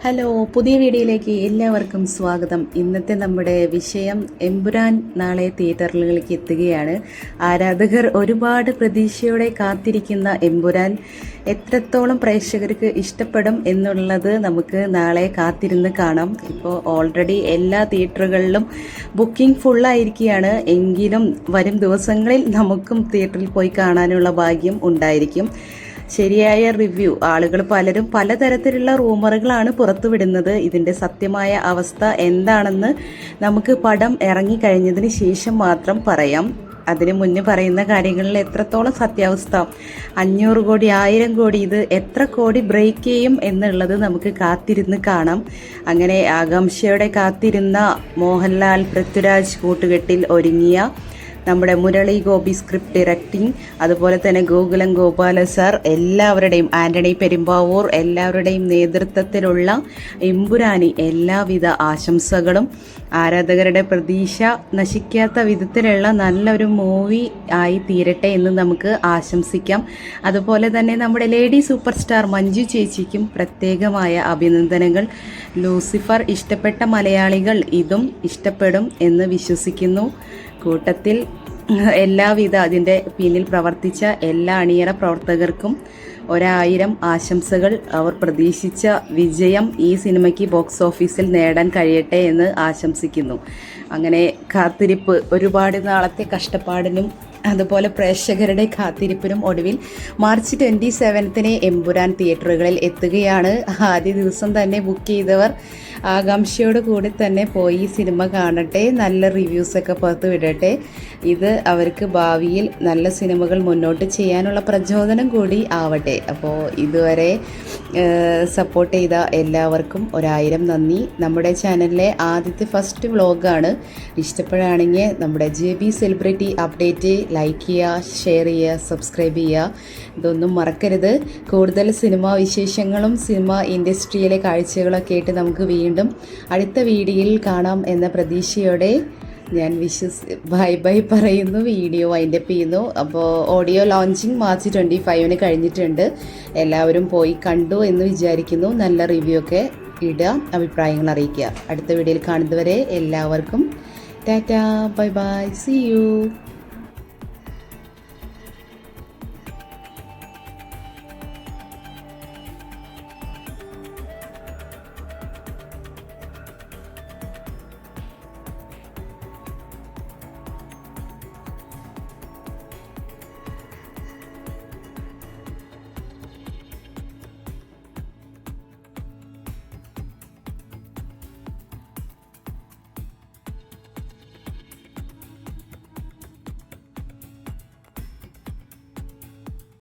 Hello, പുതിയ വീഡിയോയിലേക്ക് എല്ലാവർക്കും സ്വാഗതം. ഇന്നത്തെ നമ്മുടെ വിഷയം എമ്പുരാൻ നാളെ തിയേറ്ററുകളിലേക്ക് എത്തുകയാണ്. ആരാധകർ ഒരുപാട് പ്രതീക്ഷയോടെ കാത്തിരിക്കുന്ന എമ്പുരാൻ എത്രത്തോളം പ്രേക്ഷകർക്ക് ഇഷ്ടപ്പെടും എന്നുള്ളത് നമുക്ക് നാളെ കാത്തിരുന്ന് കാണാം. ഇപ്പോൾ ഓൾറെഡി എല്ലാ തിയേറ്ററുകളിലും ബുക്കിംഗ് ഫുള്ളായിരിക്കുകയാണ്. എങ്കിലും വരും ദിവസങ്ങളിൽ നമുക്കും തിയേറ്ററിൽ പോയി കാണാനുള്ള ഭാഗ്യം ഉണ്ടായിരിക്കും. ശരിയായ റിവ്യൂ ആളുകൾ പലരും പലതരത്തിലുള്ള റൂമറുകളാണ് പുറത്തുവിടുന്നത്. ഇതിൻ്റെ സത്യമായ അവസ്ഥ എന്താണെന്ന് നമുക്ക് പടം ഇറങ്ങിക്കഴിഞ്ഞതിന് ശേഷം മാത്രം പറയാം. അതിനു മുന്നേ പറയുന്ന കാര്യങ്ങളിൽ എത്രത്തോളം സത്യാവസ്ഥ, 500 കോടി 1000 കോടി, ഇത് എത്ര കോടി ബ്രേക്ക് ചെയ്യും എന്നുള്ളത് നമുക്ക് കാത്തിരുന്ന് കാണാം. അങ്ങനെ ആകാംക്ഷയോടെ കാത്തിരുന്ന മോഹൻലാൽ പൃഥ്വിരാജ് കൂട്ടുകെട്ടിൽ ഒരുങ്ങിയ നമ്മുടെ മുരളി ഗോപി സ്ക്രിപ്റ്റ് ഡയറക്റ്റിംഗ്, അതുപോലെ തന്നെ ഗോകുലം ഗോപാല സാർ, എല്ലാവരുടെയും ആൻ്റണി പെരുമ്പാവൂർ എല്ലാവരുടെയും നേതൃത്വത്തിലുള്ള എമ്പുരാനി എല്ലാവിധ ആശംസകളും. ആരാധകരുടെ പ്രതീക്ഷ നശിക്കാത്ത വിധത്തിലുള്ള നല്ലൊരു മൂവി ആയി തീരട്ടെ എന്ന് നമുക്ക് ആശംസിക്കാം. അതുപോലെ തന്നെ നമ്മുടെ ലേഡി സൂപ്പർ സ്റ്റാർ മഞ്ജു ചേച്ചിക്കും പ്രത്യേകമായ അഭിനന്ദനങ്ങൾ. ലൂസിഫർ ഇഷ്ടപ്പെട്ട മലയാളികൾ ഇതും ഇഷ്ടപ്പെടും എന്ന് വിശ്വസിക്കുന്നു. കൂട്ടത്തിൽ എല്ലാവിധ അതിൻ്റെ പിന്നിൽ പ്രവർത്തിച്ച എല്ലാ അണിയറ പ്രവർത്തകർക്കും 1000 ആശംസകൾ. അവർ പ്രതീക്ഷിച്ച വിജയം ഈ സിനിമയ്ക്ക് ബോക്സ് ഓഫീസിൽ നേടാൻ കഴിയട്ടെ എന്ന് ആശംസിക്കുന്നു. അങ്ങനെ കാത്തിരിപ്പ്, ഒരുപാട് നാളത്തെ കഷ്ടപ്പാടിനും അതുപോലെ പ്രേക്ഷകരുടെ കാത്തിരിപ്പിനും ഒടുവിൽ മാർച്ച് 27 എമ്പുരാൻ തിയേറ്ററുകളിൽ എത്തുകയാണ്. ആദ്യ ദിവസം തന്നെ ബുക്ക് ചെയ്തവർ ആകാംക്ഷയോട് കൂടി തന്നെ പോയി സിനിമ കാണട്ടെ, നല്ല റിവ്യൂസൊക്കെ പുറത്ത് വിടട്ടെ. ഇത് അവർക്ക് ഭാവിയിൽ നല്ല സിനിമകൾ മുന്നോട്ട് ചെയ്യാനുള്ള പ്രചോദനം കൂടി ആവട്ടെ. അപ്പോൾ ഇതുവരെ സപ്പോർട്ട് ചെയ്ത എല്ലാവർക്കും 1000 നന്ദി. നമ്മുടെ ചാനലിലെ ആദ്യത്തെ ഫസ്റ്റ് വ്ളോഗാണ്. ഇഷ്ടപ്പെടുകയാണെങ്കിൽ നമ്മുടെ JB സെലിബ്രിറ്റി അപ്ഡേറ്റ് ലൈക്ക് ചെയ്യുക, ഷെയർ ചെയ്യുക, സബ്സ്ക്രൈബ് ചെയ്യുക. ഇതൊന്നും മറക്കരുത്. കൂടുതൽ സിനിമാ വിശേഷങ്ങളും സിനിമ ഇൻഡസ്ട്രിയിലെ കാഴ്ചകളൊക്കെ ആയിട്ട് നമുക്ക് വീണ്ടും അടുത്ത വീഡിയോയിൽ കാണാം എന്ന പ്രതീക്ഷയോടെ ഞാൻ ബൈ പറയുന്നു. വീഡിയോ വൈൻഡപ്പ് ചെയ്യുന്നു. അപ്പോൾ ഓഡിയോ ലോഞ്ചിങ് മാർച്ച് 25 കഴിഞ്ഞിട്ടുണ്ട്. എല്ലാവരും പോയി കണ്ടു എന്ന് വിചാരിക്കുന്നു. നല്ല റിവ്യൂ ഒക്കെ ഇടുക, അഭിപ്രായങ്ങൾ അറിയിക്കുക. അടുത്ത വീഡിയോയിൽ കാണുന്നതുവരെ എല്ലാവർക്കും tata, bye bye, see U.